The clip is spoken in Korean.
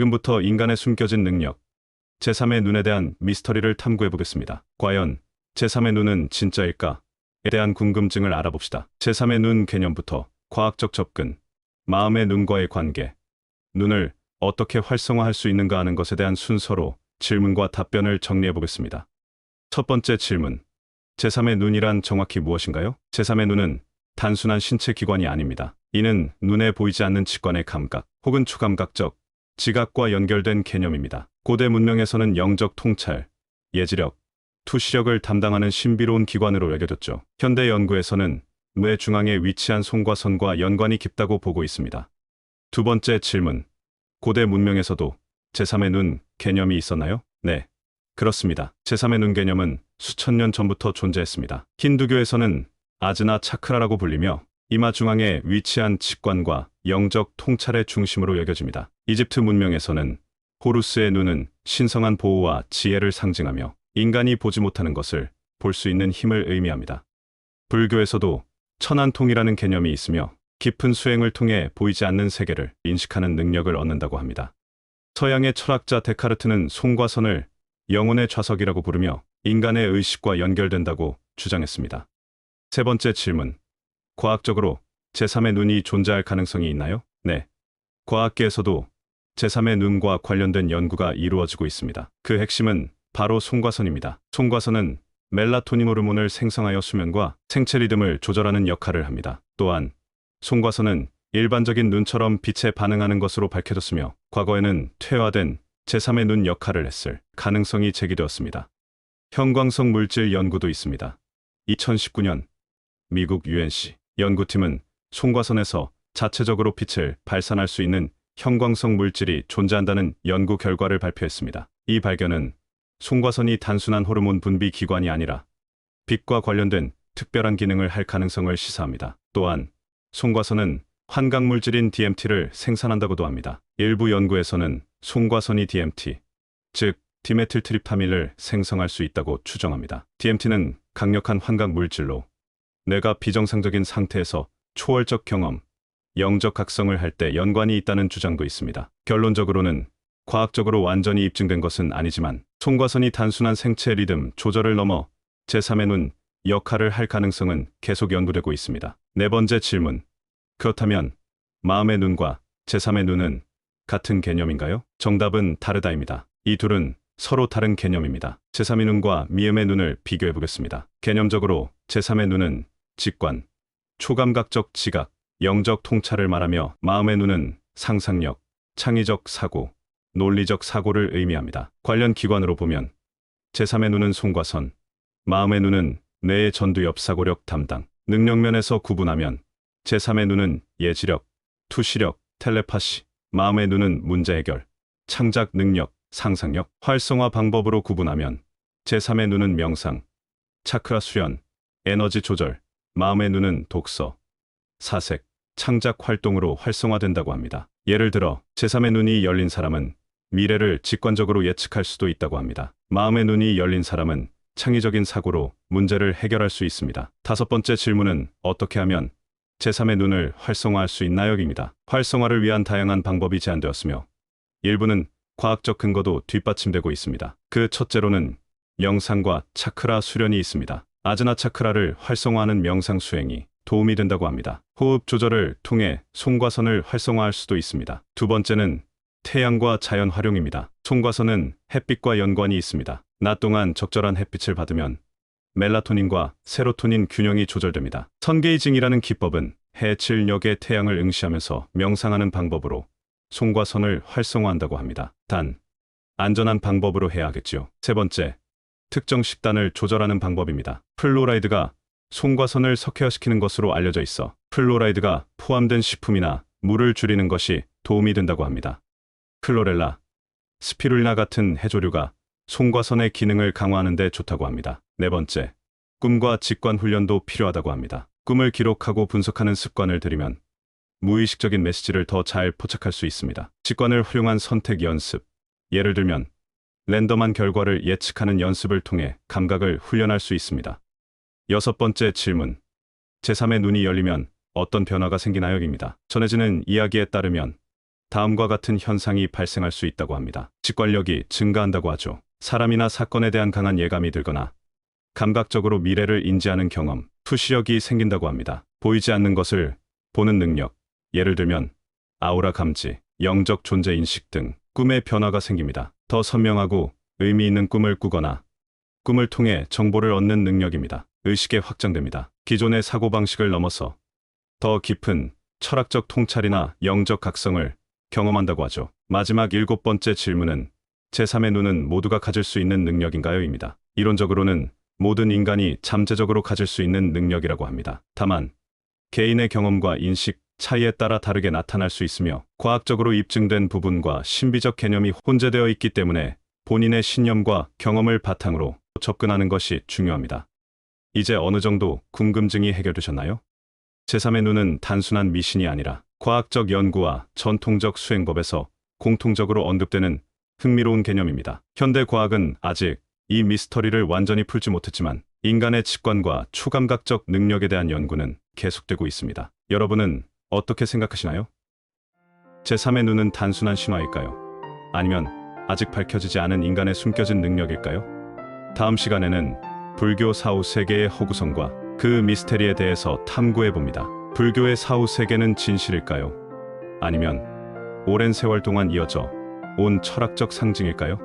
지금부터 인간의 숨겨진 능력, 제3의 눈에 대한 미스터리를 탐구해 보겠습니다. 과연 제3의 눈은 진짜일까에 대한 궁금증을 알아봅시다. 제3의 눈 개념부터 과학적 접근, 마음의 눈과의 관계, 눈을 어떻게 활성화할 수 있는가 하는 것에 대한 순서로 질문과 답변을 정리해 보겠습니다. 첫 번째 질문, 제3의 눈이란 정확히 무엇인가요? 제3의 눈은 단순한 신체 기관이 아닙니다. 이는 눈에 보이지 않는 직관의 감각, 혹은 추감각적, 지각과 연결된 개념입니다. 고대 문명에서는 영적 통찰, 예지력, 투시력을 담당하는 신비로운 기관으로 여겨졌죠. 현대 연구에서는 뇌 중앙에 위치한 송과선과 연관이 깊다고 보고 있습니다. 두 번째 질문, 고대 문명에서도 제3의 눈 개념이 있었나요? 네, 그렇습니다. 제3의 눈 개념은 수천 년 전부터 존재했습니다. 힌두교에서는 아즈나 차크라라고 불리며 이마 중앙에 위치한 직관과 영적 통찰의 중심으로 여겨집니다. 이집트 문명에서는 호루스의 눈은 신성한 보호와 지혜를 상징하며 인간이 보지 못하는 것을 볼 수 있는 힘을 의미합니다. 불교에서도 천안통이라는 개념이 있으며 깊은 수행을 통해 보이지 않는 세계를 인식하는 능력을 얻는다고 합니다. 서양의 철학자 데카르트는 송과선을 영혼의 좌석이라고 부르며 인간의 의식과 연결된다고 주장했습니다. 세 번째 질문, 과학적으로 제3의 눈이 존재할 가능성이 있나요? 네, 과학계에서도 제3의 눈과 관련된 연구가 이루어지고 있습니다. 그 핵심은 바로 송과선입니다. 송과선은 멜라토닌 호르몬을 생성하여 수면과 생체 리듬을 조절하는 역할을 합니다. 또한 송과선은 일반적인 눈처럼 빛에 반응하는 것으로 밝혀졌으며 과거에는 퇴화된 제3의 눈 역할을 했을 가능성이 제기되었습니다. 형광성 물질 연구도 있습니다. 2019년 미국 UNC 연구팀은 송과선에서 자체적으로 빛을 발산할 수 있는 형광성 물질이 존재한다는 연구 결과를 발표했습니다. 이 발견은 송과선이 단순한 호르몬 분비 기관이 아니라 빛과 관련된 특별한 기능을 할 가능성을 시사합니다. 또한 송과선은 환각물질인 DMT를 생산한다고도 합니다. 일부 연구에서는 송과선이 DMT, 즉 디메틸트립타민을 생성할 수 있다고 추정합니다. DMT는 강력한 환각물질로 뇌가 비정상적인 상태에서 초월적 경험, 영적 각성을 할 때 연관이 있다는 주장도 있습니다. 결론적으로는 과학적으로 완전히 입증된 것은 아니지만 송과선이 단순한 생체 리듬 조절을 넘어 제3의 눈 역할을 할 가능성은 계속 연구되고 있습니다. 네 번째 질문, 그렇다면 마음의 눈과 제3의 눈은 같은 개념인가요? 정답은 다르다입니다. 이 둘은 서로 다른 개념입니다. 제3의 눈과 미음의 눈을 비교해 보겠습니다. 개념적으로 제3의 눈은 직관, 초감각적 지각, 영적 통찰을 말하며 마음의 눈은 상상력, 창의적 사고, 논리적 사고를 의미합니다. 관련 기관으로 보면 제3의 눈은 송과선, 마음의 눈은 뇌의 전두엽 사고력 담당, 능력면에서 구분하면 제3의 눈은 예지력, 투시력, 텔레파시, 마음의 눈은 문제 해결, 창작 능력, 상상력, 활성화 방법으로 구분하면 제3의 눈은 명상, 차크라 수련, 에너지 조절, 마음의 눈은 독서, 사색, 창작 활동으로 활성화된다고 합니다. 예를 들어 제3의 눈이 열린 사람은 미래를 직관적으로 예측할 수도 있다고 합니다. 마음의 눈이 열린 사람은 창의적인 사고로 문제를 해결할 수 있습니다. 다섯 번째 질문은 어떻게 하면 제3의 눈을 활성화할 수 있나요?입니다. 활성화를 위한 다양한 방법이 제안되었으며 일부는 과학적 근거도 뒷받침되고 있습니다. 그 첫째로는 명상과 차크라 수련이 있습니다. 아즈나 차크라를 활성화하는 명상 수행이 도움이 된다고 합니다. 호흡 조절을 통해 송과선을 활성화할 수도 있습니다. 두 번째는 태양과 자연 활용입니다. 송과선은 햇빛과 연관이 있습니다. 낮 동안 적절한 햇빛을 받으면 멜라토닌과 세로토닌 균형이 조절됩니다. 선게이징이라는 기법은 해질녘의 태양을 응시하면서 명상하는 방법으로 송과선을 활성화한다고 합니다. 단, 안전한 방법으로 해야 하겠지요. 세 번째, 특정 식단을 조절하는 방법입니다. 플로라이드가 송과선을 석회화시키는 것으로 알려져 있어 플로라이드가 포함된 식품이나 물을 줄이는 것이 도움이 된다고 합니다. 클로렐라, 스피룰리나 같은 해조류가 송과선의 기능을 강화하는 데 좋다고 합니다. 네 번째, 꿈과 직관 훈련도 필요하다고 합니다. 꿈을 기록하고 분석하는 습관을 들이면 무의식적인 메시지를 더 잘 포착할 수 있습니다. 직관을 활용한 선택 연습, 예를 들면 랜덤한 결과를 예측하는 연습을 통해 감각을 훈련할 수 있습니다. 여섯 번째 질문, 제3의 눈이 열리면 어떤 변화가 생기나요?입니다. 전해지는 이야기에 따르면 다음과 같은 현상이 발생할 수 있다고 합니다. 직관력이 증가한다고 하죠. 사람이나 사건에 대한 강한 예감이 들거나 감각적으로 미래를 인지하는 경험, 투시력이 생긴다고 합니다. 보이지 않는 것을 보는 능력, 예를 들면 아우라 감지, 영적 존재 인식 등 꿈의 변화가 생깁니다. 더 선명하고 의미 있는 꿈을 꾸거나 꿈을 통해 정보를 얻는 능력입니다. 의식에 확장됩니다. 기존의 사고방식을 넘어서 더 깊은 철학적 통찰이나 영적 각성을 경험한다고 하죠. 마지막 7번째 질문은 제3의 눈은 모두가 가질 수 있는 능력인가요? 입니다. 이론적으로는 모든 인간이 잠재적으로 가질 수 있는 능력이라고 합니다. 다만 개인의 경험과 인식 차이에 따라 다르게 나타날 수 있으며 과학적으로 입증된 부분과 신비적 개념이 혼재되어 있기 때문에 본인의 신념과 경험을 바탕으로 접근하는 것이 중요합니다. 이제 어느 정도 궁금증이 해결되셨나요? 제3의 눈은 단순한 미신이 아니라 과학적 연구와 전통적 수행법에서 공통적으로 언급되는 흥미로운 개념입니다. 현대 과학은 아직 이 미스터리를 완전히 풀지 못했지만 인간의 직관과 추감각적 능력에 대한 연구는 계속되고 있습니다. 여러분은 어떻게 생각하시나요? 제3의 눈은 단순한 신화일까요? 아니면 아직 밝혀지지 않은 인간의 숨겨진 능력일까요? 다음 시간에는 불교 사후 세계의 허구성과 그 미스테리에 대해서 탐구해 봅니다. 불교의 사후 세계는 진실일까요? 아니면 오랜 세월 동안 이어져 온 철학적 상징일까요?